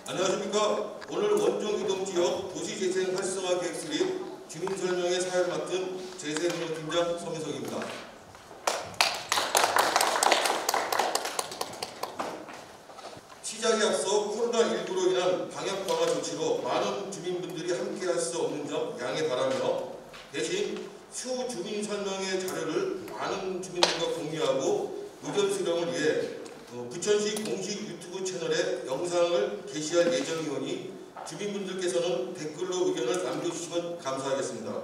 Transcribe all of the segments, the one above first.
안녕하십니까. 오늘 원종 이동 지역 도시재생 활성화 계획 수립 주민설명회 사회를 맡은 재생운동팀장 서민석입니다. 시작에 앞서 코로나19로 인한 방역 강화 조치로 많은 주민분들이 함께할 수 없는 점 양해 바라며 대신 추후 주민설명회 자료를 많은 주민들과 공유하고 의견 수렴을 위해 부천시 공식 유튜브 채널에 영상을 게시할 예정이오니 주민분들께서는 댓글로 의견을 남겨주시면 감사하겠습니다.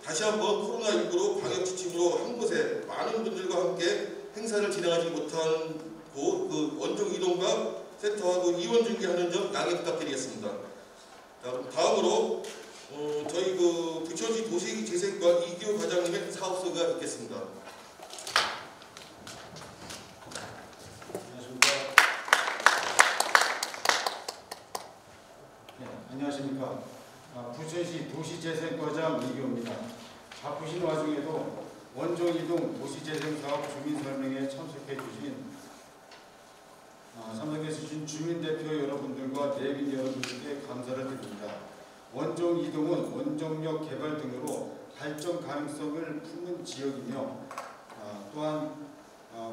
다시 한번 코로나19로 방역 지침으로 한 곳에 많은 분들과 함께 행사를 진행하지 못한 그 원종 이동과 센터하고 이원 중개하는 점 양해 부탁드리겠습니다. 다음으로 저희 부천시 도시재생과 이기호 과장님의 사업소가 있겠습니다. 안녕하십니까. 부천시 도시재생과장 이기호입니다. 바쁘신 와중에도 원종이동 도시재생사업 주민설명회에 참석해 주신 주민대표 여러분들과 내빈 여러분들께 감사를 드립니다. 원종이동은 원정역 개발 등으로 발전 가능성을 품는 지역이며 또한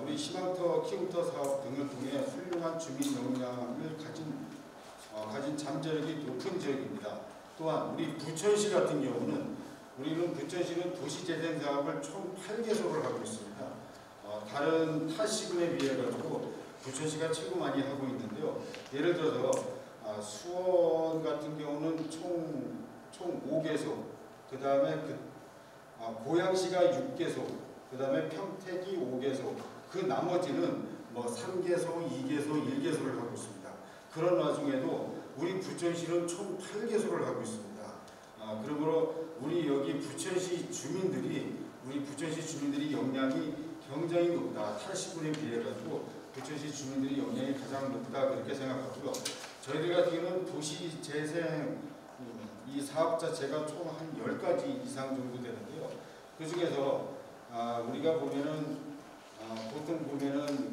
우리 희망터 키움터 사업 등을 통해 훌륭한 주민 역량을 가진 잠재력이 높은 지역입니다. 또한 우리 부천시 같은 경우는 우리는 부천시는 도시재생 사업을 총 8개소를 하고 있습니다. 다른 타 시군에 비해 가지고 부천시가 최고 많이 하고 있는데요. 예를 들어서 수원 같은 경우는 총 5개소, 그 다음에 고양시가 6개소, 그 다음에 평택이 5개소, 그 나머지는 뭐 3개소, 2개소, 1개소를 하고 있습니다. 그런 와중에도 우리 부천시는 총 8개소를 하고 있습니다. 그러므로 우리 여기 부천시 주민들이 역량이 굉장히 높다. 타 시군에 비해 가지고 부천시 주민들이 역량이 가장 높다 그렇게 생각하고요. 저희들 같은 경우는 도시재생 이 사업 자체가 총 한 10가지 이상 정도 되는데요. 그 중에서 우리가 보면은 보통 보면은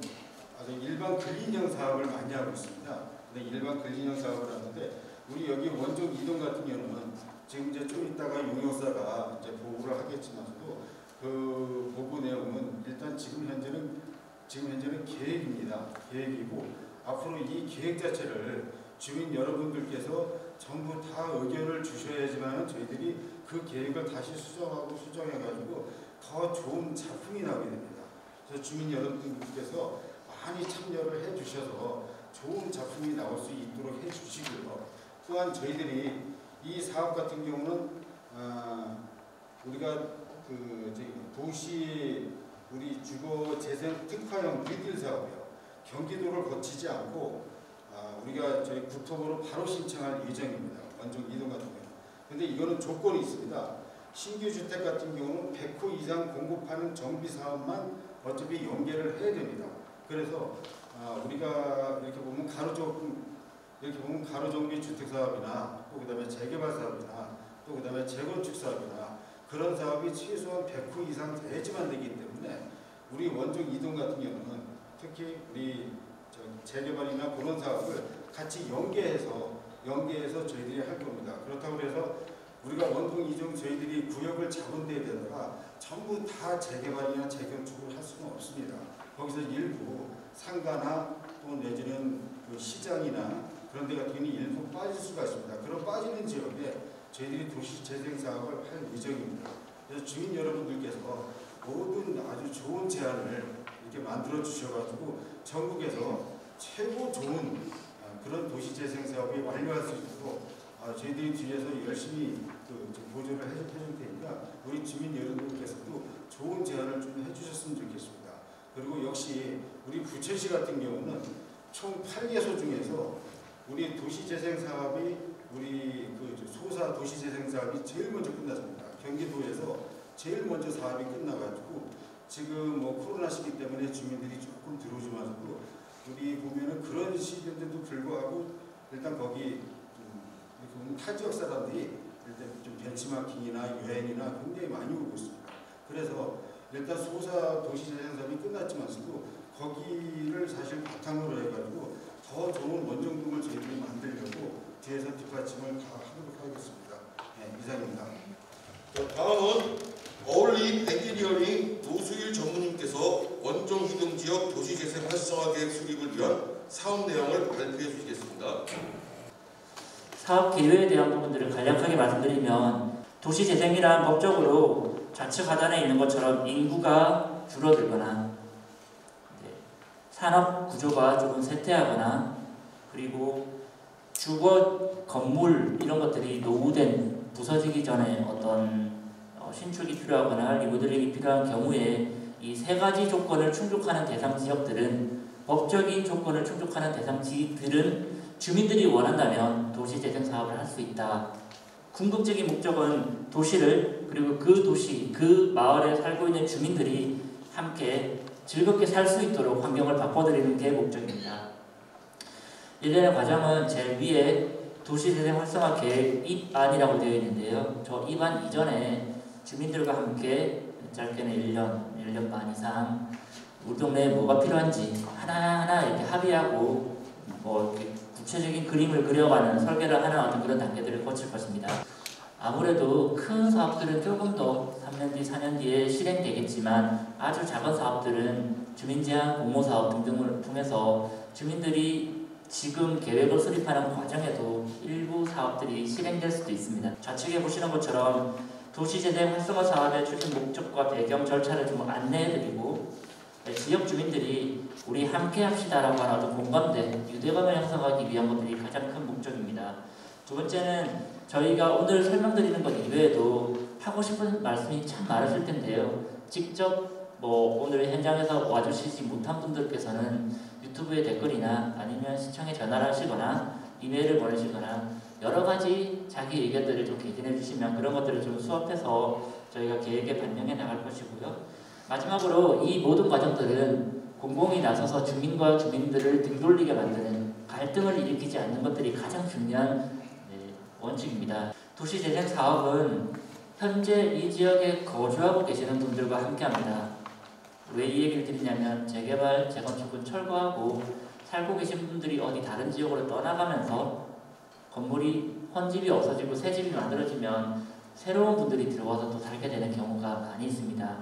아주 일반 근린형 사업을 많이 하고 있습니다. 근데 일반 근린형 사업을 하는데 우리 여기 원종 이동 같은 경우는 지금 이제 좀 이따가 용역사가 이제 보고를 하겠지만서도 그 보고 내용은 일단 지금 현재는 계획입니다. 계획이고 앞으로 이 계획 자체를 주민 여러분들께서 전부 다 의견을 주셔야지만 저희들이 그 계획을 다시 수정해가지고 더 좋은 작품이 나오게 됩니다. 그래서 주민 여러분들께서 많이 참여를 해주셔서 좋은 작품이 나올 수 있도록 해주시고요. 또한 저희들이 이 사업 같은 경우는 우리가 도시 우리 주거 재생 특화형 빌딩 사업이요. 경기도를 거치지 않고 우리가 저희 국토부로 바로 신청할 예정입니다. 원종 이동 같은 경우. 근데 이거는 조건이 있습니다. 신규 주택 같은 경우는 100호 이상 공급하는 정비 사업만 어차피 연계를 해야 됩니다. 그래서 우리가 이렇게 보면 가로정비 주택 사업이나 또 그다음에 재개발 사업이나 또 그다음에 재건축 사업이나 그런 사업이 최소한 100호 이상 돼야지만 되기 때문에 우리 원종 이동 같은 경우는 특히 우리 재개발이나 그런 사업을 같이 연계해서 저희들이 할 겁니다. 그렇다고 해서 우리가 원종 이동 저희들이 구역을 잡은 데에다가 전부 다 재개발이나 재건축을 할 수는 없습니다. 거기서 일부 상가나 또 내지는 그 시장이나 그런 데 같은 경우는 일부 빠질 수가 있습니다. 그런 빠지는 지역에 저희들이 도시재생 사업을 할 예정입니다. 그래서 주민 여러분들께서 모든 아주 좋은 제안을 이렇게 만들어 주셔가지고 전국에서 최고 좋은 그런 도시재생 사업이 완료할 수 있도록 저희들이 뒤에서 열심히 보조를 해줄 테니까 우리 주민 여러분들께서도 좋은 제안을 좀 해주셨으면 좋겠습니다. 그리고 역시 우리 부천시 같은 경우는 총 8개소 중에서 우리 도시재생 사업이 우리 소사 도시재생 사업이 제일 먼저 끝났습니다. 경기도에서 제일 먼저 사업이 끝나가지고 지금 뭐 코로나 시기 때문에 주민들이 조금 들어오지만서도 우리 보면은 그런 시기인데도 불구하고 일단 거기 이렇게 보면 타 지역 사람들이 일단 좀 벤치마킹이나 여행이나 굉장히 많이 오고 있습니다. 그래서 일단 소사 도시재생 사업이 끝났지만서도 거기를 사실 바탕으로 해가지고 더 좋은 원정동을 저희들이 만들려고 뒤에서 뒷받침을 다 하도록 하겠습니다. 네, 이상입니다. 자, 다음은 어울림 엔지니어링 노수일 전무님께서 원정 이동 지역 도시재생 활성화 계획 수립을 위한 사업 내용을 발표해 주시겠습니다. 사업 계획에 대한 부분들을 간략하게 말씀드리면 도시재생이란 법적으로 좌측 하단에 있는 것처럼 인구가 줄어들거나 산업 구조가 조금 쇠퇴하거나 그리고 주거 건물 이런 것들이 노후된 부서지기 전에 어떤 신축이 필요하거나 리모델링이 필요한 경우에 이 세 가지 조건을 충족하는 대상 지역들은 법적인 조건을 충족하는 대상 지들은 주민들이 원한다면 도시재생 사업을 할 수 있다. 궁극적인 목적은 도시를 그리고 그 도시, 그 마을에 살고 있는 주민들이 함께 즐겁게 살 수 있도록 환경을 바꿔드리는 게 목적입니다. 일련의 과정은 제일 위에 도시재생 활성화 계획 입안이라고 되어 있는데요. 저 입안 이전에 주민들과 함께 짧게는 1년 반 이상 우리 동네에 뭐가 필요한지 하나하나 이렇게 합의하고 이렇게 구체적인 그림을 그려가는 설계를 하는 어떤 그런 단계들을 거칠 것입니다. 아무래도 큰 사업들은 조금 더 3년 뒤, 4년 뒤에 실행되겠지만 아주 작은 사업들은 주민제한 공모사업 등등을 통해서 주민들이 지금 계획을 수립하는 과정에도 일부 사업들이 실행될 수도 있습니다. 좌측에 보시는 것처럼 도시재생 활성화 사업의 추진 목적과 배경 절차를 좀 안내해드리고 지역 주민들이 우리 함께 합시다라고 하는 어떤 공감대, 유대감을 형성하기 위한 것들이 가장 큰 목적입니다. 두 번째는 저희가 오늘 설명드리는 것 이외에도 하고 싶은 말씀이 참 많으실 텐데요. 직접 오늘 현장에서 와주시지 못한 분들께서는 유튜브에 댓글이나 아니면 시청에 전화를 하시거나 이메일을 보내시거나 여러 가지 자기 의견들을 좀 개진해 주시면 그런 것들을 좀 수합해서 저희가 계획에 반영해 나갈 것이고요. 마지막으로 이 모든 과정들은 공공이 나서서 주민과 주민들을 등돌리게 만드는 갈등을 일으키지 않는 것들이 가장 중요한 원칙입니다. 도시재생 사업은 현재 이 지역에 거주하고 계시는 분들과 함께합니다. 왜 이 얘기를 드리냐면 재개발, 재건축은 철거하고 살고 계신 분들이 어디 다른 지역으로 떠나가면서 건물이 헌집이 없어지고 새 집이 만들어지면 새로운 분들이 들어와서 또 살게 되는 경우가 많이 있습니다.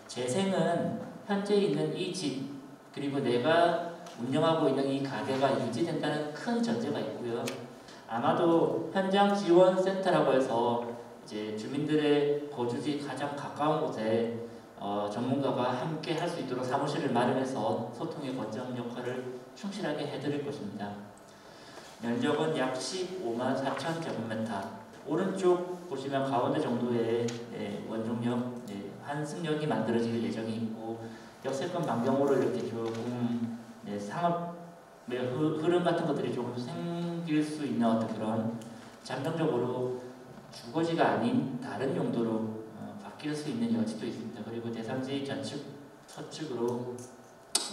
재생은 현재 있는 이 집 그리고 내가 운영하고 있는 이 가게가 유지된다는 큰 전제가 있고요. 아마도 현장 지원 센터라고 해서 이제 주민들의 거주지 가장 가까운 곳에 전문가가 함께 할 수 있도록 사무실을 마련해서 소통의 거점 역할을 충실하게 해드릴 것입니다. 면적은 약 15만 4천 제곱미터. 오른쪽 보시면 가운데 정도의 원종역 환승역이 만들어질 예정이 있고 역세권 반경으로 이렇게 조금 상업의 흐름 같은 것들이 조금 생길 수 있는 어떤 그런 잠정적으로 주거지가 아닌 다른 용도로 바뀔 수 있는 여지도 있습니다. 그리고 대상지 좌측, 서측으로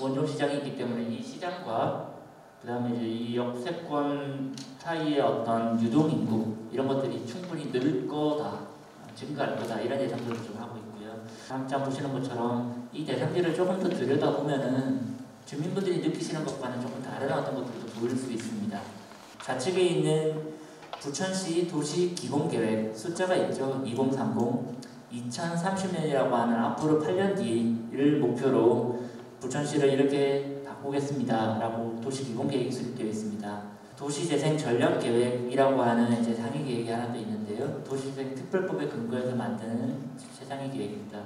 원종시장이 있기 때문에 이 시장과 그 다음에 이제 이 역세권 사이의 어떤 유동인구 이런 것들이 충분히 늘 거다, 증가할 거다 이런 예상들을 좀 하고 있고요. 다음 장 보시는 것처럼 이 대상지를 조금 더 들여다보면은 주민분들이 느끼시는 것과는 조금 다른 어떤 것들도 보일 수 있습니다. 좌측에 있는 부천시 도시기본계획 숫자가 있죠. 2030 2030년이라고 하는 앞으로 8년 뒤를 목표로 부천시를 이렇게 바꾸겠습니다 라고 도시기본계획이 수립되어 있습니다. 도시재생 전략계획이라고 하는 이제 상위계획이 하나 더 있는데요. 도시재생 특별법에 근거해서 만드는 최상위 계획입니다.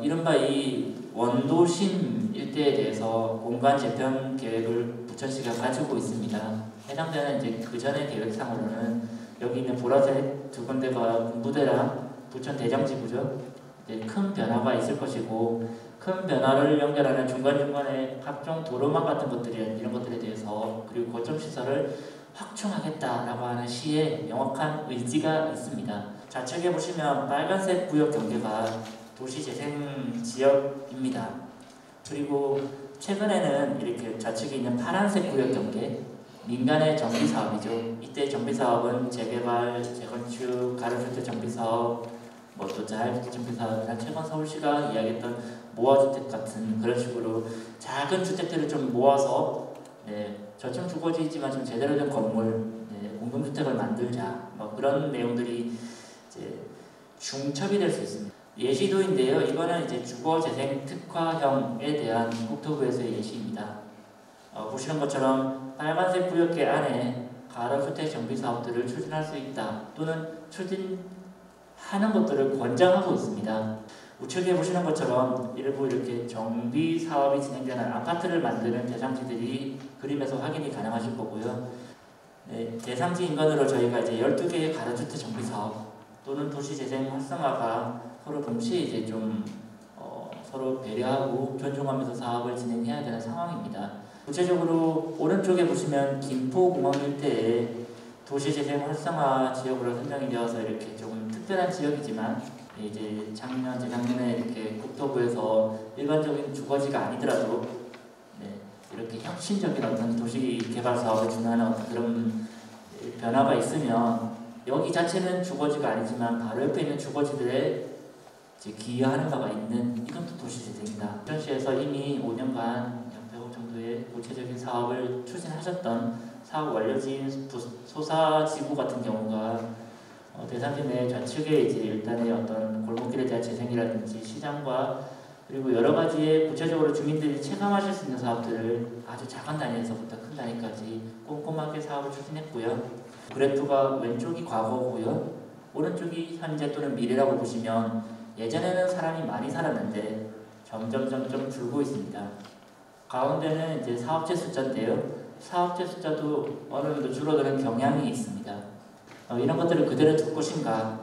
이른바 이 원도심 일대에 대해서 공간 재편 계획을 부천시가 가지고 있습니다. 해당되는 이제 그 전의 계획상으로는 여기 있는 보라색 두 군데가 군부대랑 부천 대장지구죠. 큰 변화가 있을 것이고 큰 변화를 연결하는 중간중간에 각종 도로망 같은 것들이 이런 것들에 대해서 그리고 거점 시설을 확충하겠다라고 하는 시의 명확한 의지가 있습니다. 좌측에 보시면 빨간색 구역 경계가 도시재생 지역입니다. 그리고 최근에는 이렇게 좌측에 있는 파란색 구역 경계 민간의 정비사업이죠. 이때 정비사업은 재개발, 재건축, 가로주택 정비사업, 또 자율주택 정비사업이나 최근 서울시가 이야기했던 모아주택 같은 그런 식으로 작은 주택들을 좀 모아서 저층 주거지지만 좀 제대로 된 건물, 공동주택을 만들자, 뭐 그런 내용들이 이제 중첩이 될 수 있습니다. 예시도인데요. 이거는 이제 주거재생 특화형에 대한 국토부에서의 예시입니다. 보시는 것처럼 빨간색 구역계 안에 가로주택 정비 사업들을 추진할 수 있다 또는 추진하는 것들을 권장하고 있습니다. 우측에 보시는 것처럼 일부 이렇게 정비 사업이 진행되는 아파트를 만드는 대상지들이 그림에서 확인이 가능하실 거고요. 대상지 인근으로 저희가 이제 12개의 가로주택 정비 사업 또는 도시재생 활성화가 서로 동시에 이제 좀 서로 배려하고 존중하면서 사업을 진행해야 되는 상황입니다. 구체적으로 오른쪽에 보시면 김포공항 일대에 도시재생 활성화 지역으로 선정이 되어서 이렇게 조금 특별한 지역이지만 이제 작년, 재작년에 이렇게 국토부에서 일반적인 주거지가 아니더라도 이렇게 혁신적인 어떤 도시 개발 사업을 준하는 어떤 그런 변화가 있으면 여기 자체는 주거지가 아니지만 바로 옆에 있는 주거지들에 이제 기여하는 바가 있는 이건 또 도시재생이다. 부천시에서 이미 5년간 약 100억 정도의 구체적인 사업을 추진하셨던 사업 완료지인 소사지구 같은 경우가 대상지 내 좌측에 이제 일단의 어떤 골목길에 대한 재생이라든지 시장과 그리고 여러 가지의 구체적으로 주민들이 체감하실 수 있는 사업들을 아주 작은 단위에서부터 큰 단위까지 꼼꼼하게 사업을 추진했고요. 그래프가 왼쪽이 과거고요. 오른쪽이 현재 또는 미래라고 보시면 예전에는 사람이 많이 살았는데 점점 줄고 있습니다. 가운데는 이제 사업체 숫자인데요. 사업체 숫자도 어느 정도 줄어드는 경향이 있습니다. 이런 것들을 그대로 둘 것인가,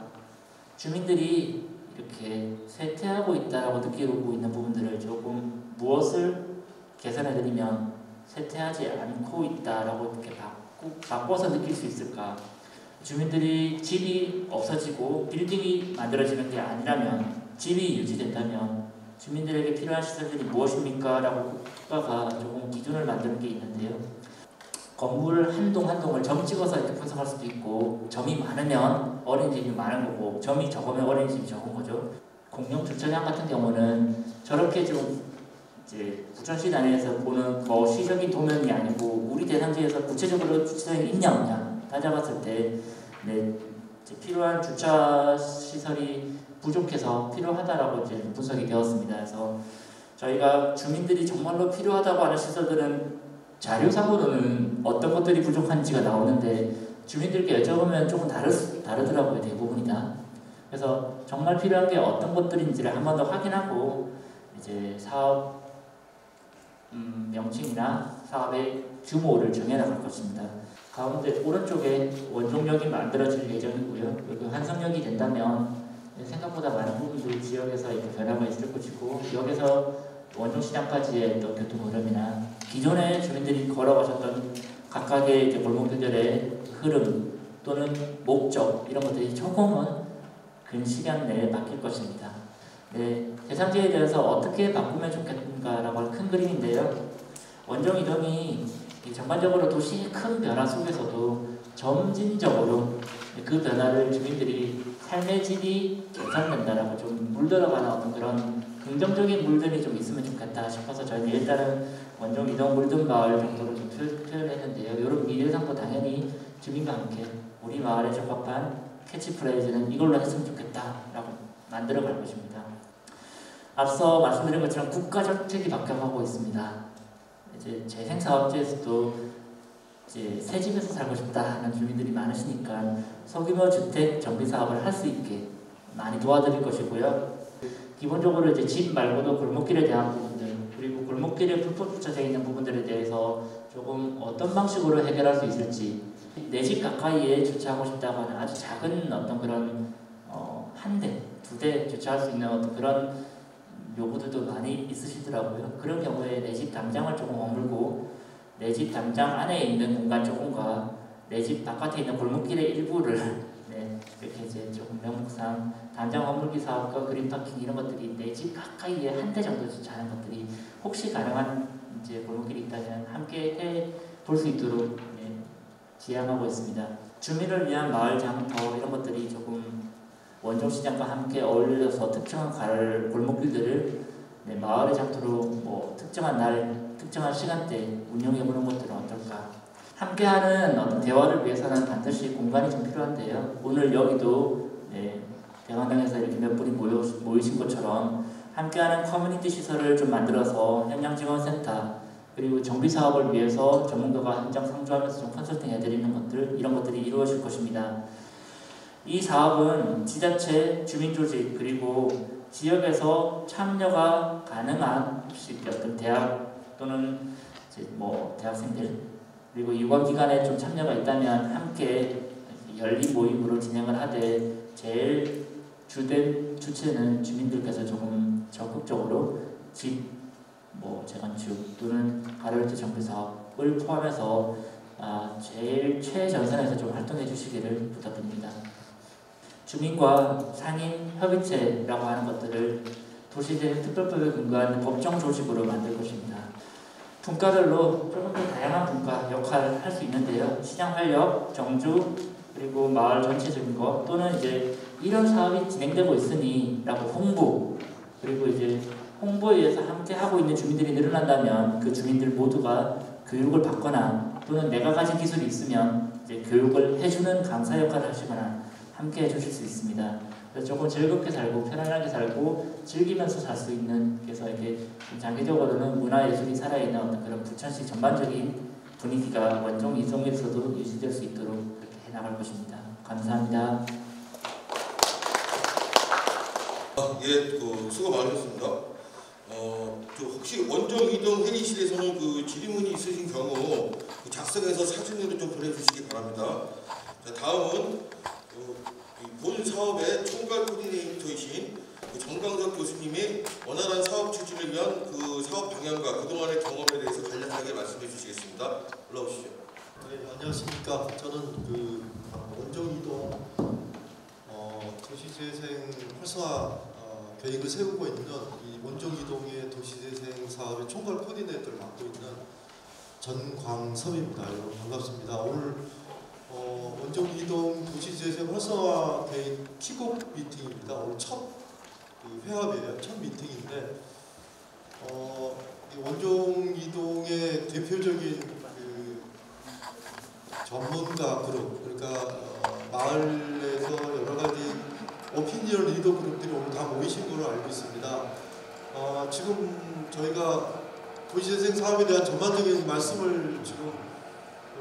주민들이 이렇게 쇠퇴하고 있다라고 느끼고 있는 부분들을 조금 무엇을 개선해드리면 쇠퇴하지 않고 있다라고 이렇게 바꿔서 느낄 수 있을까? 주민들이 집이 없어지고 빌딩이 만들어지는 게 아니라면, 집이 유지된다면 주민들에게 필요한 시설들이 무엇입니까? 라고 국가가 조금 기준을 만드는 게 있는데요. 건물 한 동 한 동을 점 찍어서 이렇게 분석할 수도 있고, 점이 많으면 어린이집이 많은 거고 점이 적으면 어린이집이 적은 거죠. 공영 주차장 같은 경우는 저렇게 좀 이제 부천시 단위에서 보는 시적인 도면이 아니고 우리 대상지에서 구체적으로 주차장이 있냐 없냐 따져봤을 때 이제 필요한 주차 시설이 부족해서 필요하다라고 이제 분석이 되었습니다. 그래서 저희가 주민들이 정말로 필요하다고 하는 시설들은 자료상으로는 어떤 것들이 부족한지가 나오는데 주민들께 여쭤보면 조금 다르더라고요. 대부분이다. 그래서 정말 필요한 게 어떤 것들인지를 한 번 더 확인하고 이제 사업 명칭이나 사업의 규모를 정해나갈 것입니다. 가운데 오른쪽에 원종역이 만들어질 예정이고요. 여기 환성역이 된다면 생각보다 많은 부분들이 지역에서 이렇게 변화가 있을 것이고, 여기서 원종시장까지의 또 교통 흐름이나 기존에 주민들이 걸어가셨던 각각의 이제 골목길들의 흐름 또는 목적 이런 것들이 조금은 근시간 내에 바뀔 것입니다. 대상지에 대해서 어떻게 바꾸면 좋겠는가라고 하는 큰 그림인데요. 원종 이동이 전반적으로 도시의 큰 변화 속에서도 점진적으로 그 변화를 주민들이 삶의 질이 개선된다라고 좀 물들어가는 어떤 그런 긍정적인 물들이 좀 있으면 좋겠다 싶어서 저희는 일단은 원종 이동 물든 마을 정도로 좀 표현했는데요. 이런 미래상도 당연히 주민과 함께 우리 마을에 적합한 캐치프레이즈는 이걸로 했으면 좋겠다라고 만들어갈 것입니다. 앞서 말씀드린 것처럼 국가 정책이 바뀌어가고 있습니다. 이제 재생사업지에서도 이제 새 집에서 살고 싶다는 주민들이 많으시니까 소규모 주택 정비 사업을 할 수 있게 많이 도와드릴 것이고요. 기본적으로 이제 집 말고도 골목길에 대한 부분들, 그리고 골목길에 불법 주차되어 있는 부분들에 대해서 조금 어떤 방식으로 해결할 수 있을지, 내 집 가까이에 주차하고 싶다고 하는 아주 작은 어떤 그런 한 대, 두 대 주차할 수 있는 어떤 그런 요구들도 많이 있으시더라고요. 그런 경우에 내 집 담장을 조금 머물고 내 집 담장 안에 있는 공간 조금과 내 집 바깥에 있는 골목길의 일부를 이렇게 이제 조금 명목상 담장 머물기 사업과 그린 파킹 이런 것들이 내 집 가까이에 한 대 정도 주차하는 것들이 혹시 가능한 이제 골목길이 있다면 함께 해 볼 수 있도록 지향하고 있습니다. 주민을 위한 마을 장터 이런 것들이 조금 원종시장과 함께 어울려서 특정한 골목길들을 마을의 장터로 뭐 특정한 날, 특정한 시간대 운영해보는 것들은 어떨까? 함께하는 어떤 대화를 위해서는 반드시 공간이 좀 필요한데요. 오늘 여기도 대관당에서 이렇게 몇 분이 모이신 것처럼 함께하는 커뮤니티 시설을 좀 만들어서 현장지원센터 그리고 정비 사업을 위해서 전문가가 현장 상주하면서 좀 컨설팅 해드리는 것들 이런 것들이 이루어질 것입니다. 이 사업은 지자체, 주민조직 그리고 지역에서 참여가 가능한 혹시 어떤 대학 또는 뭐 대학생들 그리고 유관기관에 좀 참여가 있다면 함께 열린 모임으로 진행을 하되 제일 주된 주체는 주민들께서 조금 적극적으로 집 재건축 또는 가로열차 정비 사업을 포함해서 제일 최전선에서 좀 활동해 주시기를 부탁드립니다. 주민과 상인 협의체라고 하는 것들을 도시재생 특별법에 근거한 법정 조직으로 만들 것입니다. 분과별로 조금 더 다양한 분과 역할을 할 수 있는데요. 시장 활력, 정주, 그리고 마을 전체적인 것 또는 이제 이런 사업이 진행되고 있으니 라고 홍보 그리고 이제 홍보에 의해서 함께 하고 있는 주민들이 늘어난다면 그 주민들 모두가 교육을 받거나 또는 내가 가진 기술이 있으면 이제 교육을 해주는 강사 역할을 하시거나 함께 해주실 수 있습니다. 그래서 조금 즐겁게 살고 편안하게 살고 즐기면서 살 수 있는 그래서 이렇게 장기적으로는 문화예술이 살아있는 어떤 그런 부천시 전반적인 분위기가 원종 이동에서도 유지될 수 있도록 그렇게 해나갈 것입니다. 감사합니다. 수고 많으셨습니다. 혹시 원정 이동 회의실에서는 그 질문이 있으신 경우 작성해서 사진으로 좀 보내주시기 바랍니다. 자, 다음은 본 사업의 총괄 코디네이터이신 정강석 교수님이 원활한 사업 추진을 위한 그 사업 방향과 그동안의 경험에 대해서 간략하게 말씀해 주시겠습니다. 올라오시죠. 네, 안녕하십니까. 저는 원정 이동 도시재생 활성화 계획을 세우고 있는 이 원정 이동의 도시재생 사업의 총괄 코디네이터를 맡고 있는 전광섭입니다. 여러분 반갑습니다. 오늘 원정 이동 도시재생 활성화 계획 킥오프 미팅입니다. 오늘 첫 회합이에요. 첫 미팅인데 이 원정 이동의 대표적인 전문가 그룹 그러니까 마을에서 여러 가지 오피니언 리더 그룹들이 오늘 다 모이신 걸로 알고 있습니다. 지금 저희가 도시재생 사업에 대한 전반적인 말씀을 지금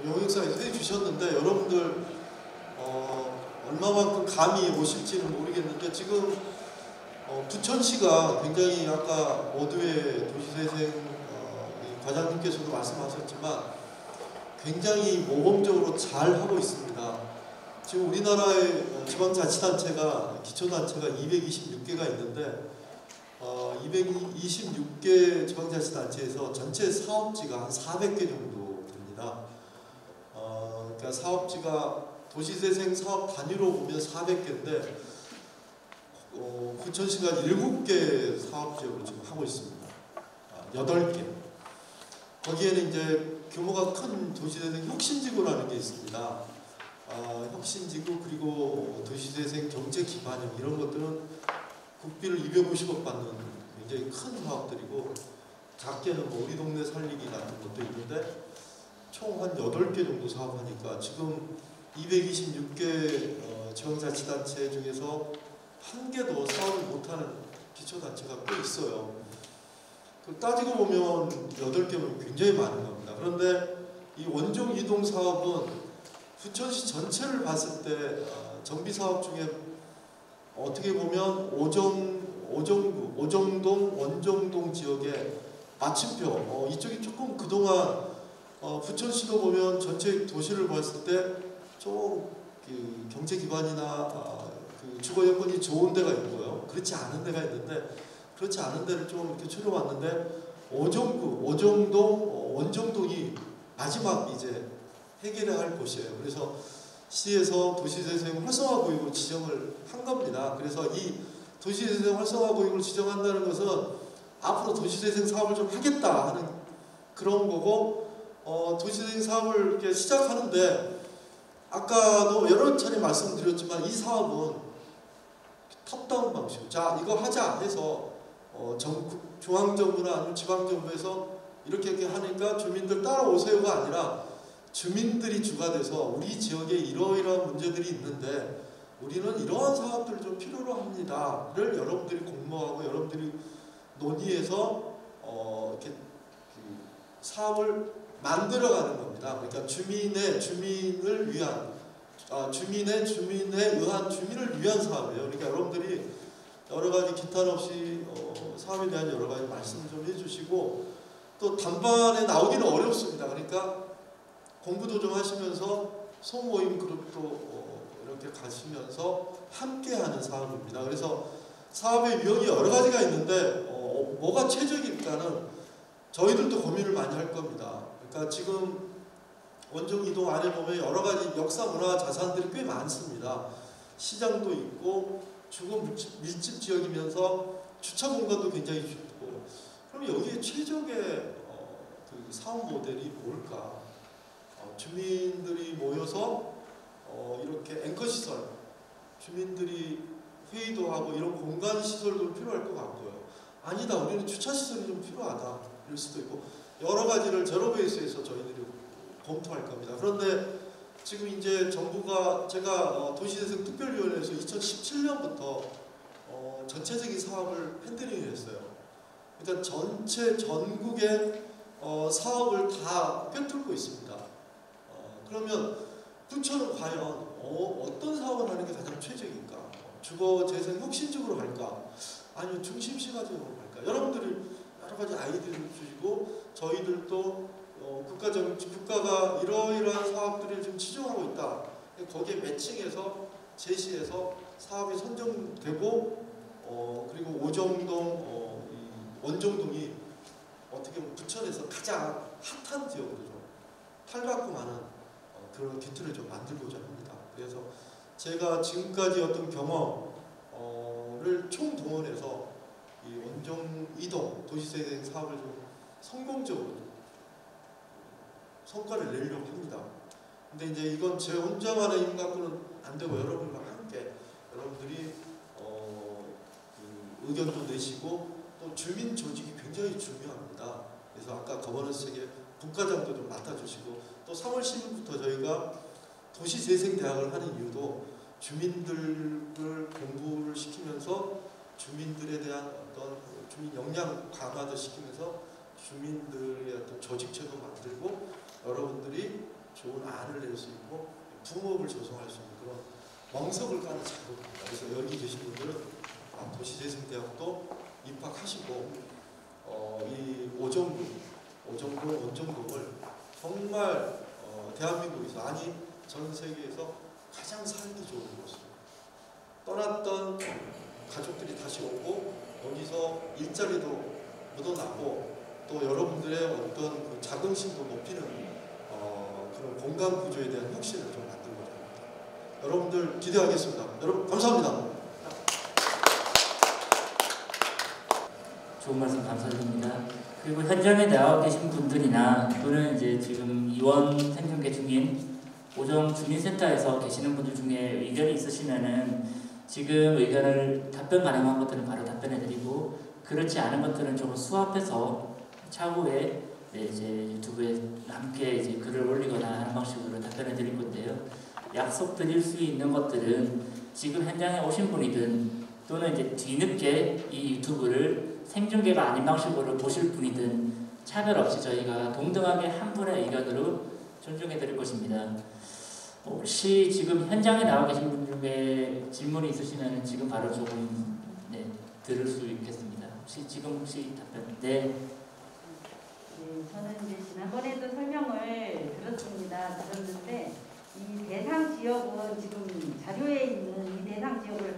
용역사에서 해주셨는데 여러분들 얼마만큼 감이 오실지는 모르겠는데 지금 부천시가 굉장히 아까 모두의 도시재생 과장님께서도 말씀하셨지만 굉장히 모범적으로 잘 하고 있습니다. 지금 우리나라의 지방자치단체가 기초단체가 226개가 있는데 226개 지방자치단체에서 전체 사업지가 한 400개 정도 됩니다. 그러니까 사업지가 도시재생 사업 단위로 보면 400개인데 부천시가 7개 사업지역으로 지금 하고 있습니다. 8개. 거기에는 이제 규모가 큰 도시재생 혁신지구라는 게 있습니다. 혁신지구 그리고 도시재생 경제기반형 이런 것들은 국비를 250억 받는 굉장히 큰 사업들이고 작게는 뭐 우리 동네 살리기 같은 것도 있는데 총 한 8개 정도 사업하니까 지금 226개 지방자치단체 중에서 한 개도 사업을 못하는 기초단체가 꽤 있어요. 따지고 보면 8개면 굉장히 많은 겁니다. 그런데 이 원정 이동 사업은 부천시 전체를 봤을 때 정비사업 중에 어떻게 보면 오정구, 오정동, 원정동 지역의 마침표 이쪽이 조금 그동안 부천시도 보면 전체 도시를 봤을 때 좀 경제 기반이나 주거 여건이 좋은 데가 있고요. 그렇지 않은 데가 있는데 그렇지 않은 데를 좀 이렇게 추려봤는데 오정구, 오정동, 원정동이 마지막 이제 해결해야 할 곳이에요. 그래서 시에서 도시재생 활성화 구역으로 지정을 한 겁니다. 그래서 이 도시재생 활성화 구역을 지정한다는 것은 앞으로 도시재생 사업을 좀 하겠다 하는 그런 거고 도시재생 사업을 이렇게 시작하는데 아까도 여러 차례 말씀드렸지만 이 사업은 탑다운 방식. 자 이거 하자 해서 중앙정부나 아니면 지방정부에서 이렇게 하니까 주민들 따라오세요가 아니라 주민들이 주가 돼서 우리 지역에 이러이러한 문제들이 있는데 우리는 이러한 사업들을 좀 필요로 합니다를 여러분들이 공모하고 여러분들이 논의해서 이렇게 그 사업을 만들어가는 겁니다. 그러니까 주민을 위한 주민에 의한 주민을 위한 사업이에요. 그러니까 여러분들이 여러 가지 기탄 없이 사업에 대한 여러 가지 말씀 좀 해주시고 또 단반에 나오기는 어렵습니다. 그러니까 공부도 좀 하시면서 소모임 그룹도 이렇게 가시면서 함께하는 사업입니다. 그래서 사업의 유형이 여러 가지가 있는데 뭐가 최적일까는 저희들도 고민을 많이 할 겁니다. 그러니까 지금 원종 이동 안에 보면 여러 가지 역사 문화 자산들이 꽤 많습니다. 시장도 있고 주거 밀집 지역이면서 주차 공간도 굉장히 좋고 그럼 여기에 최적의 그 사업 모델이 뭘까? 주민들이 모여서 이렇게 앵커 시설, 주민들이 회의도 하고 이런 공간 시설도 필요할 것 같고요. 아니다, 우리는 주차 시설이 좀 필요하다 이럴 수도 있고 여러 가지를 제로베이스에서 저희들이 검토할 겁니다. 그런데 지금 이제 정부가 제가 도시재생 특별위원회에서 2017년부터 전체적인 사업을 핸들링을 했어요. 그러니까 전체 전국의 사업을 다 꿰뚫고 있습니다. 그러면 부처는 과연 어떤 사업을 하는 게 가장 최적일까? 주거 재생 혁신적으로 갈까? 아니면 중심시가적으로 갈까? 여러분들이 여러 가지 아이디어를 주시고 저희들도 국가가 이러이러한 사업들을 지금 치중하고 있다. 거기에 매칭해서 제시해서 사업이 선정되고 그리고 오정동, 원정동이 어떻게 보면 부천에서 가장 핫한 지역으로 좀 탈받고 많은 그런 기틀을 좀 만들고자 합니다. 그래서 제가 지금까지 어떤 경험을 총동원해서 이 원정 이동 도시재생 사업을 좀 성공적으로 성과를 내려고 합니다. 근데 이제 이건 제 혼자만의 힘 갖고는 안 되고 여러분과 함께 여러분들이 그 의견도 내시고 또 주민 조직이 굉장히 중요합니다. 그래서 아까 거버넌스 책에 분과장도 좀 맡아주시고 또 3월 10일부터 저희가 도시재생대학을 하는 이유도 주민들을 공부를 시키면서 주민들에 대한 어떤 주민 역량 강화도 시키면서 주민들의 어떤 조직체도 만들고 여러분들이 좋은 안을 낼 수 있고 붕업을 조성할 수 있는 그런 멍석을 까는 작업입니다. 그래서 여기 계신 분들은 도시재생대학도 입학하시고 이 원정동을 정말 대한민국에서 아니 전 세계에서 가장 살기 좋은 곳으로 떠났던 가족들이 다시 오고 여기서 일자리도 묻어나고 또 여러분들의 어떤 그 자긍심도 높이는 그런 공간 구조에 대한 혁신을 좀 만들고자 합니다. 여러분들 기대하겠습니다. 여러분 감사합니다. 좋은 말씀 감사드립니다. 그리고 현장에 나와 계신 분들이나 또는 이제 지금 이원 생중계 중인 오정 주민센터에서 계시는 분들 중에 의견이 있으시면은 지금 의견을 답변 가능한 것들은 바로 답변해드리고 그렇지 않은 것들은 조금 수합해서 차후에 이제 유튜브에 함께 이제 글을 올리거나 하는 방식으로 답변해드릴 건데요. 약속드릴 수 있는 것들은 지금 현장에 오신 분이든 또는 이제 뒤늦게 이 유튜브를 생중계가 아닌 방식으로 보실 분이든 차별 없이 저희가 동등하게 한 분의 의견으로 존중해 드릴 것입니다. 혹시 지금 현장에 나와 계신 분 중에 질문이 있으시면 지금 바로 조금 들을 수 있겠습니다. 혹시 답변? 네. 저는 이제 지난번에도 설명을 들었는데 이 대상 지역은 지금 자료에 있는 이 대상 지역을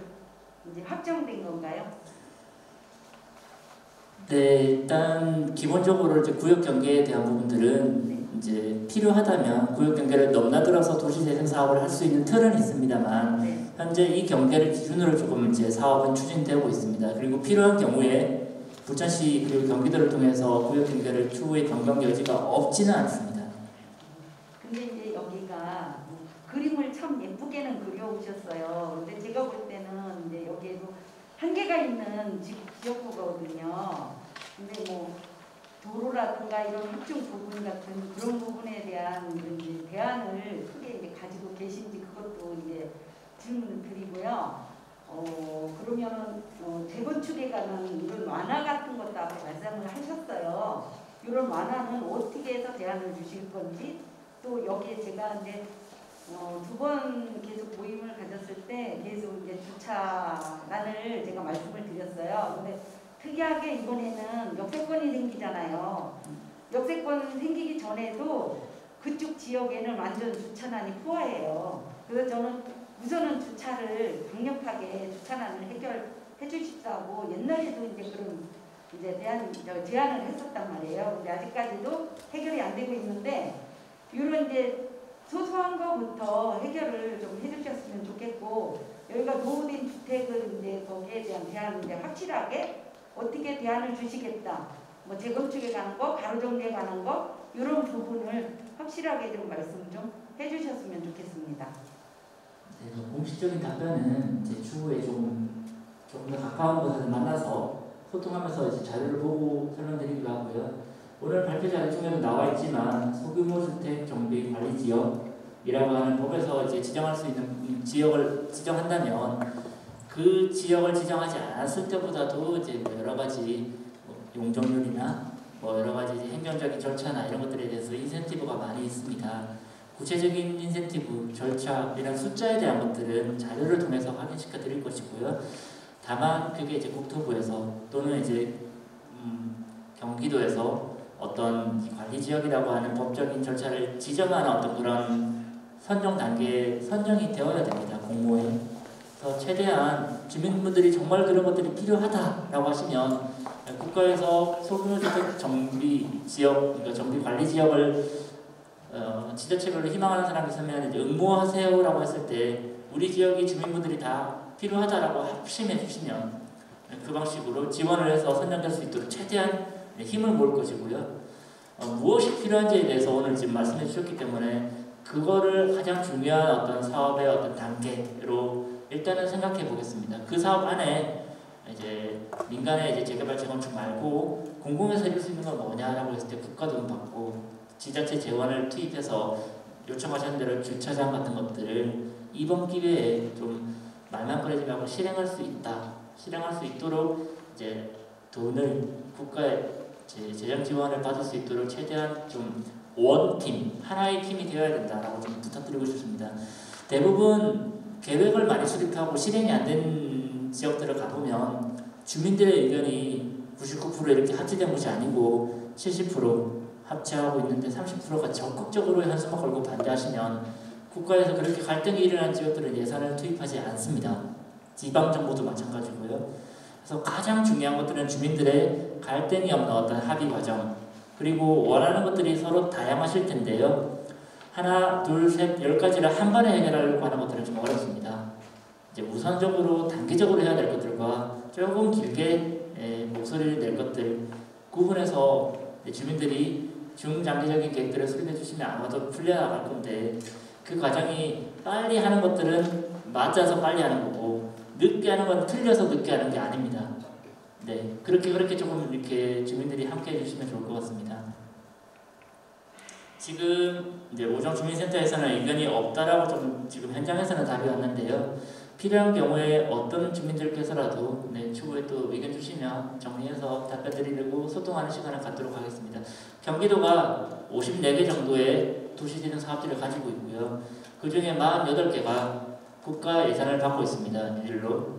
이제 확정된 건가요? 네, 일단 기본적으로 이제 구역 경계에 대한 부분들은 이제 필요하다면 구역 경계를 넘나들어서 도시재생 사업을 할 수 있는 틀은 있습니다만 현재 이 경계를 기준으로 조금 이제 사업은 추진되고 있습니다. 그리고 필요한 경우에 부천시 그리고 경기도를 통해서 구역 경계를 추후에 변경 여지가 없지는 않습니다. 근데 이제 여기가 그림을 참 예쁘게는 그려오셨어요. 근데 제가 볼 때는 이제 여기에도 한계가 있는 지역구거든요. 근데 뭐 도로라든가 이런 확충 부분 같은 그런 부분에 대한 이제 대안을 크게 이제 가지고 계신지 그것도 이제 질문을 드리고요. 그러면은 재건축에 관한 이런 완화 같은 것도 앞에 말씀을 하셨어요. 이런 완화는 어떻게 해서 대안을 주실 건지, 또 여기에 제가 이제 두 번 계속 모임을 가졌을 때 계속 이제 주차란을 제가 말씀을 드렸어요. 근데 특이하게 이번에는 역세권이 생기잖아요. 역세권 생기기 전에도 그쪽 지역에는 완전 주차난이 포화예요. 그래서 저는 우선은 주차를 강력하게 주차난을 해결해 주십사고 옛날에도 이제 그런 이제 제안을 했었단 말이에요. 근데 아직까지도 해결이 안 되고 있는데 이런 이제 소소한 거부터 해결을 좀 해주셨으면 좋겠고, 여기가 노후된 주택을 이제 거기에 대한 대안을 이제 확실하게 어떻게 대안을 주시겠다, 뭐 재건축에 관한 거, 가로정리에 관한 거 이런 부분을 확실하게 좀 말씀 좀 해주셨으면 좋겠습니다. 네, 공식적인 답변은 이제 추후에 조금 더 가까운 곳에서 만나서 소통하면서 이제 자료를 보고 설명드리기로 하고요. 오늘 발표 자료 중에도 나와 있지만 소규모 주택 정비 관리 지역이라고 하는 법에서 이제 지정할 수 있는 지역을 지정한다면 그 지역을 지정하지 않았을 때보다도 이제 뭐 여러 가지 용적률이나 뭐 여러 가지 행정적인 절차나 이런 것들에 대해서 인센티브가 많이 있습니다. 구체적인 인센티브, 절차, 이런 숫자에 대한 것들은 자료를 통해서 확인시켜 드릴 것이고요. 다만 그게 이제 국토부에서 또는 이제 경기도에서 어떤 관리 지역이라고 하는 법적인 절차를 지정하는 어떤 그런 선정 단계에 선정이 되어야 됩니다. 공모에. 그래서 최대한 주민분들이 정말 그런 것들이 필요하다라고 하시면 국가에서 소규모 주택 정비 지역, 그러니까 정비 관리 지역을 지자체별로 희망하는 사람이 있으면 이제 응모하세요라고 했을 때 우리 지역의 주민분들이 다 필요하다라고 합심해 주시면 그 방식으로 지원을 해서 선정될 수 있도록 최대한 힘을 모을 것이고요. 무엇이 필요한지에 대해서 오늘 지금 말씀해 주셨기 때문에 그거를 가장 중요한 어떤 사업의 어떤 단계로 일단은 생각해 보겠습니다. 그 사업 안에 이제 민간의 이제 재개발 재건축 말고 공공에서 해줄 수 있는 건 뭐냐라고 했을 때 국가 돈 받고 지자체 재원을 투입해서 요청하신 대로 주차장 같은 것들을 이번 기회에 좀 말만 꺼내지 말고 실행할 수 있도록 이제 돈을 국가의 재정 지원을 받을 수 있도록 최대한 좀 원팀, 하나의 팀이 되어야 된다라고 좀 부탁드리고 싶습니다. 대부분 계획을 많이 수립하고 실행이 안 된 지역들을 가보면 주민들의 의견이 99% 이렇게 합치된 것이 아니고 70% 합치하고 있는데 30%가 적극적으로 한숨을 걸고 반대하시면 국가에서 그렇게 갈등이 일어난 지역들은 예산을 투입하지 않습니다. 지방정부도 마찬가지고요. 그래서 가장 중요한 것들은 주민들의 갈등이 없는 어떤 합의 과정, 그리고 원하는 것들이 서로 다양하실 텐데요. 하나, 둘, 셋, 10가지를 한 번에 해결하려고 하는 것들은 좀 어렵습니다. 이제 우선적으로 단계적으로 해야 될 것들과 조금 길게 목소리를 낼 것들 구분해서 주민들이 중장기적인 계획들을 수립해 주시면 아마도 풀려나갈 건데, 그 과정이 빨리 하는 것들은 맞아서 빨리 하는 거고 늦게 하는 건 틀려서 늦게 하는 게 아닙니다. 네, 그렇게 조금 이렇게 주민들이 함께 해주시면 좋을 것 같습니다. 지금 이제 오정주민센터에서는 의견이 없다라고 좀 지금 현장에서는 답이 왔는데요. 필요한 경우에 어떤 주민들께서라도 추후에 또 의견 주시면 정리해서 답변 드리려고 소통하는 시간을 갖도록 하겠습니다. 경기도가 54개 정도의 도시재생 사업지를 가지고 있고요. 그 중에 48개가 국가 예산을 받고 있습니다. 일로.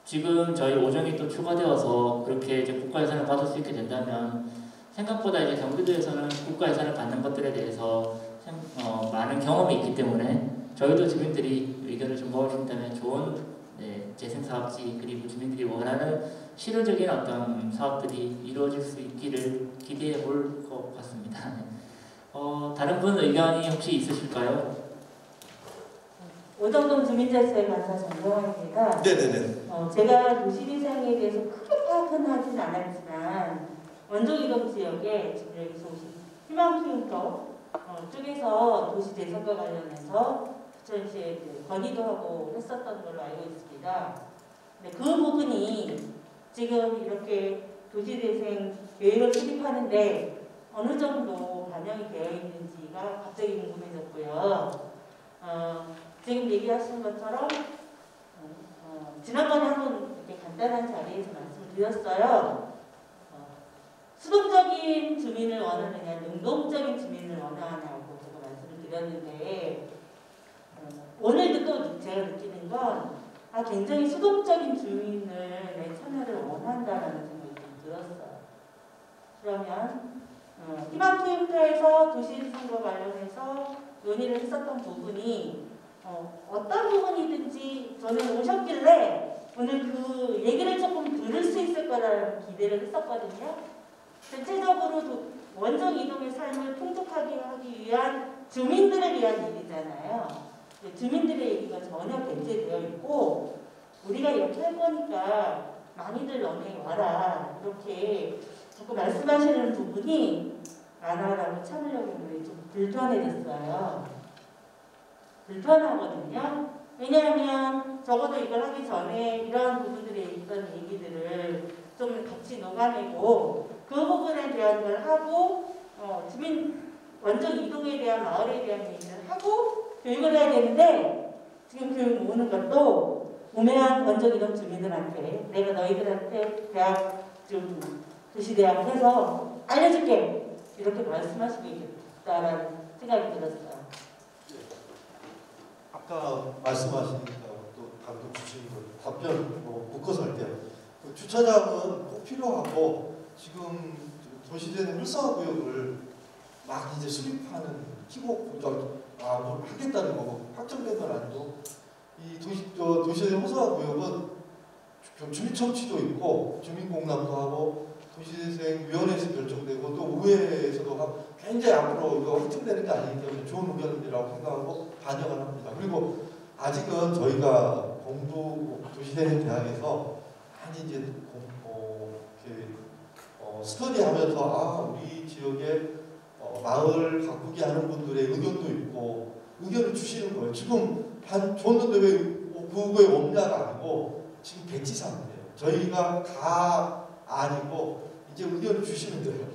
지금 저희 오정이 또 추가되어서 그렇게 이제 국가 예산을 받을 수 있게 된다면 생각보다 이제 경기도에서는 국가 예산을 받는 것들에 대해서 많은 경험이 있기 때문에 저희도 주민들이 의견을 좀 모아주신다면 좋은 재생 사업지, 그리고 주민들이 원하는 실효적인 어떤 사업들이 이루어질 수 있기를 기대해 볼 것 같습니다. 다른 분 의견이 혹시 있으실까요? 오정동 주민자치회 간사 정정환입니다. 네네네. 제가 도시재생에 대해서 크게 파악은 하진 않았지만 원종이동 지역에 지금 여기서 오신 희망수용터 쪽에서 도시재생과 관련해서 부천시에 건의도 하고 했었던 걸로 알고 있습니다. 네, 그 부분이 지금 이렇게 도시재생 계획을 수립하는데 어느 정도 반영이 되어 있는지가 갑자기 궁금해졌고요. 지금 얘기하신 것처럼 지난번에 한번 이렇게 간단한 자리에서 말씀을 드렸어요. 수동적인 주민을 원하느냐, 능동적인 주민을 원하냐고 제가 말씀을 드렸는데 오늘 듣고 제가 느끼는 건 굉장히 수동적인 주민의 참여를 원한다라는 생각이 좀 들었어요. 그러면 희망투입터에서 도시재생과 관련해서 논의를 했었던 부분이 어떤 부분이든지 저는 오셨길래 오늘 그 얘기를 조금 들을 수 있을 거라는 기대를 했었거든요. 전체적으로 원정 이동의 삶을 풍족하게 하기 위한 주민들을 위한 일이잖아요. 주민들의 얘기가 전혀 배제되어 있고 우리가 이렇게 할 거니까 많이들 너네 와라 이렇게 자꾸 말씀하시는 부분이 안하라고 참으려고 했는데 좀 불편해졌어요. 불편하거든요. 왜냐하면 적어도 이걸 하기 전에 이러한 부분들에 있던 얘기들을 좀 같이 녹아내고 그 부분에 대한 걸 하고 주민 원정 이동에 대한 마을에 대한 얘기를 하고 교육을 해야 되는데 지금 교육 모으는 것도 우매한 원정 이동 주민들한테 내가 너희들한테 대학 좀 도시대학 해서 알려줄게 이렇게 말씀하시고 있겠다라는 생각이 들었어요. 아까 말씀하시니까 또 방금 주신 거 답변 묶어서 할게요. 그 주차장은 꼭 필요하고 지금 도시재생 활성화구역을 막 이제 수립하는 뭘 하겠다는 거고 확정된 건 아니고 이 도시재생 활성화구역은 주민청취도 있고 주민공람도 하고 도시재생위원회에서 결정되고 또 우회에서도 굉장히 앞으로 이거 확정되는 게 아니기 때문에 좋은 의견이라고 생각하고 반영을 합니다. 그리고 아직은 저희가 공부 도시재생대학에서 많이 이제 스터디하면서 우리 지역에 마을 가꾸기 하는 분들의 의견도 있고 의견을 주시는 거예요. 지금 줬는데 왜 그거에 없냐가 아니고 지금 백지상이에요. 저희가 다 아니고 이제 의견을 주시면 돼요.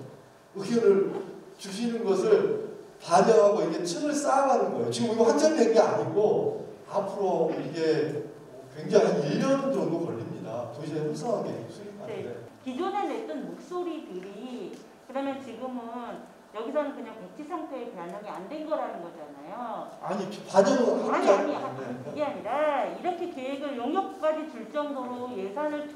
의견을 주시는 것을 반영하고 이게 층을 쌓아가는 거예요. 지금 이거 확정된 게 아니고 앞으로 이게 굉장히 한 1년 정도 걸립니다. 도시재 활성화계획 수립하는데. 네. 기존에 냈던 목소리들이 그러면 지금은 여기서는 그냥 백지 상태에 반영이 안 된 거라는 거잖아요. 아니 반영을 아니 그게 아니라 이렇게 계획을 용역까지 줄 정도로 예산을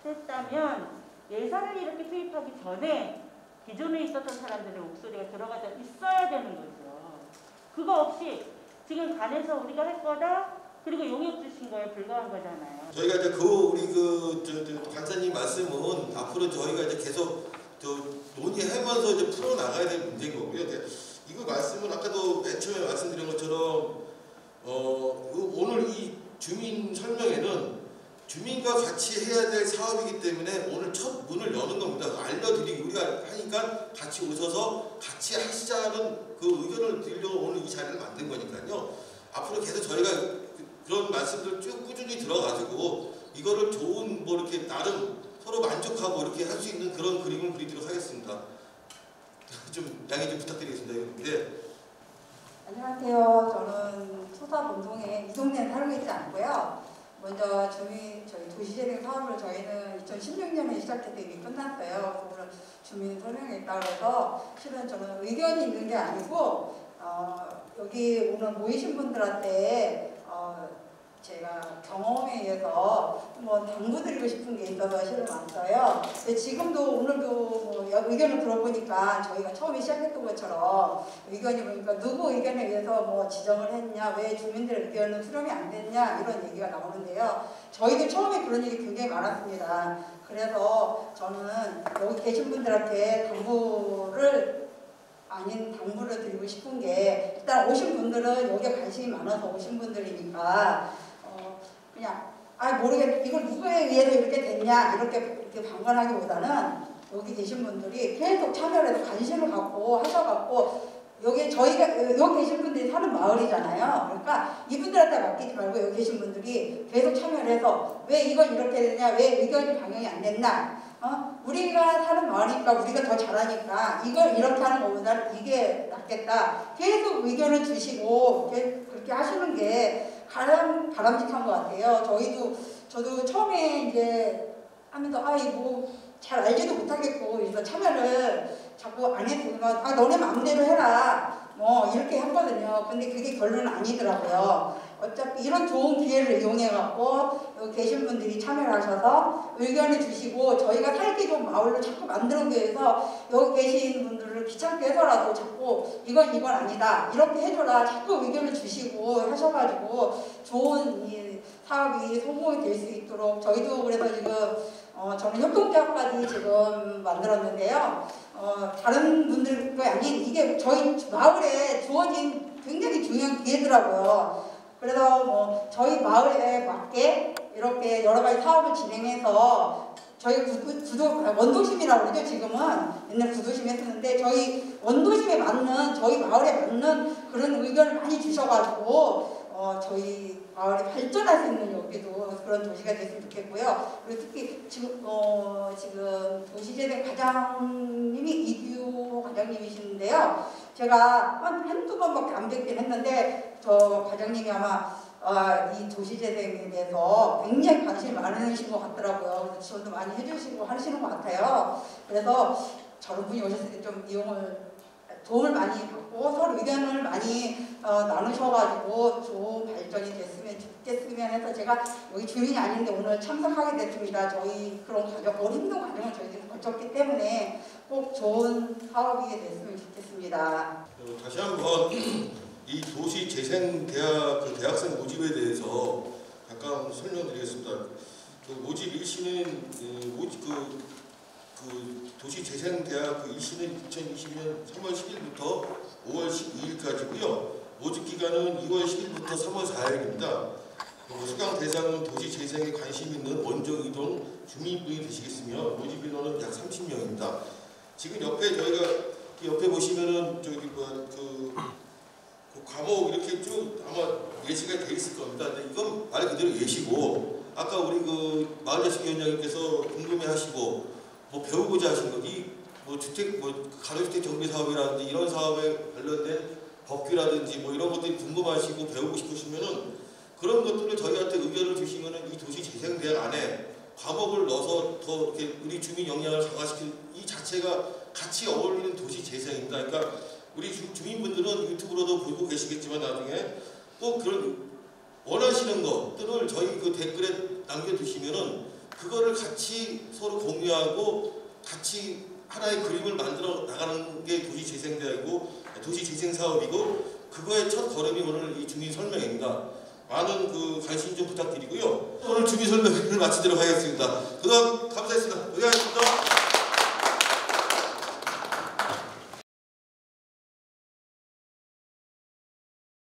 투여했다면 예산을 이렇게 투입하기 전에 기존에 있었던 사람들의 목소리가 들어가져 있어야 되는 거죠. 그거 없이 지금 간에서 우리가 할 거다 그리고 용역 주신 거에 불과한 거잖아요. 저희가 이제 우리 간사님 말씀은 앞으로 저희가 이제 계속 논의하면서 이제 풀어 나가야 될 문제인 거고요. 이거 말씀은 아까도 맨 처음에 말씀드린 것처럼 오늘 이 주민 설명회는 주민과 같이 해야 될 사업이기 때문에 오늘 첫 문을 여는 겁니다. 알려드리고 우리가 하니까 같이 오셔서 같이 하시자는 그 의견을 드리려고 오늘 이 자리를 만든 거니까요. 앞으로 계속 저희가 그런 말씀들 쭉 꾸준히 들어가지고 이거를 좋은 이렇게 나름 서로 만족하고 이렇게 할 수 있는 그런 그림을 그리도록 하겠습니다. 좀 양해 좀 부탁드리겠습니다. 네. 안녕하세요. 저는 소사본동에 이 동네에 살고 있지 않고요. 먼저 저희 도시재생 사업을 저희는 2016년에 시작해서 이미 끝났어요. 그래서 주민 설명했다고 해서 실은 저는 의견이 있는 게 아니고 여기 오늘 모이신 분들한테 제가 경험에 의해서 한번 당부드리고 싶은 게 있어서 실은 왔어요. 근데 지금도 오늘도 의견을 들어보니까 저희가 처음에 시작했던 것처럼 의견이 보니까 누구 의견에 의해서 지정을 했냐, 왜 주민들의 의견은 수렴이 안 됐냐 이런 얘기가 나오는데요. 저희도 처음에 그런 얘기 굉장히 많았습니다. 그래서 저는 여기 계신 분들한테 당부를 드리고 싶은 게 일단 오신 분들은 여기에 관심이 많아서 오신 분들이니까 그냥 모르겠 이걸 누구에 의해서 이렇게 됐냐 이렇게 방관하기보다는 여기 계신 분들이 계속 참여를 해서 관심을 갖고 하셔갖고 여기 저희가 여기 계신 분들이 사는 마을이잖아요. 그러니까 이분들한테 맡기지 말고 여기 계신 분들이 계속 참여를 해서 왜 이걸 이렇게 됐냐, 왜 의견이 반영이 안 됐나, 우리가 사는 마을이니까 우리가 더 잘하니까 이걸 이렇게 하는 것보다 이게 낫겠다. 계속 의견을 주시고 그렇게 하시는 게 가장 바람직한 것 같아요. 저도 처음에 이제 하면서 잘 알지도 못하겠고 그래서 참여를 자꾸 안 했으니까 너네 마음대로 해라 뭐 이렇게 했거든요. 근데 그게 결론은 아니더라고요. 어차피 이런 좋은 기회를 이용해 갖고 여기 계신 분들이 참여를 하셔서 의견을 주시고 저희가 살기 좋은 마을로 자꾸 만들기 위해서 여기 계신 분들을 귀찮게 해서라도 자꾸 이건 아니다 이렇게 해줘라 자꾸 의견을 주시고 하셔가지고 좋은 이 사업이 성공이 될 수 있도록 저희도 그래서 지금 저는 협동조합까지 지금 만들었는데요. 다른 분들과 아닌 이게 저희 마을에 주어진 굉장히 중요한 기회더라고요. 그래서 저희 마을에 맞게 이렇게 여러 가지 사업을 진행해서 저희 원도심이라고 그러죠. 지금은 옛날 구도심 했었는데 저희 원도심에 맞는 저희 마을에 맞는 그런 의견을 많이 주셔가지고 저희 마을이 발전할 수 있는 여기도 그런 도시가 됐으면 좋겠고요. 그리고 특히 지금 도시재생 과장님이 이규 과장님이시는데요. 제가 한두 번밖에 안 뵙긴 했는데 저 과장님이 아마 이 도시재생에 대해서 굉장히 관심이 많으신 것 같더라고요. 그래서 지원도 많이 해주시고 하시는 것 같아요. 그래서 저런 분이 오셨을 때 좀 도움을 많이 받고 서로 의견을 많이 나누셔가지고 좋은 발전이 됐으면 좋겠으면 해서 제가 여기 주민이 아닌데 오늘 참석하게 됐습니다. 저희 그런 힘든 과정을 저희들이 거쳤기 때문에 꼭 좋은 사업이 됐으면 좋겠습니다. 다시 한번 이 도시재생대학 그 대학생 모집에 대해서 잠깐 설명드리겠습니다. 모집 일시는 도시재생대학 일시는 2020년 3월 10일부터 5월 12일까지고요. 모집 기간은 2월 10일부터 3월 4일입니다. 수강 대상은 도시재생에 관심 있는 원정이동 주민분이 되시겠으며 모집 인원은 약 30명입니다. 지금 옆에 보시면은 그 과목 이렇게 쭉 아마 예시가 돼 있을 겁니다. 근데 이건 말 그대로 예시고 아까 우리 그 마을자치위원장님께서 궁금해하시고 배우고자 하신 거지 주택 가로주택 정비 사업이라든지 이런 사업에 관련된 법규라든지 이런 것들이 궁금하시고 배우고 싶으시면은 그런 것들을 저희한테 의견을 주시면은 이 도시재생대학 안에 과목을 넣어서 더 이렇게 우리 주민 역량을 강화시키는 이 자체가 같이 어울리는 도시재생입니다. 그러니까 우리 주민분들은 유튜브로도 보고 계시겠지만 나중에 꼭 그런 원하시는 것들을 저희 그 댓글에 남겨두시면은 그거를 같이 서로 공유하고 같이 하나의 그림을 만들어 나가는 게 도시재생대학이고 도시재생사업이고 그거의 첫 걸음이 오늘 이 주민 설명입니다. 많은 관심 좀 부탁드리고요. 오늘 주민 설명을 마치도록 하겠습니다. 그동안 감사했습니다.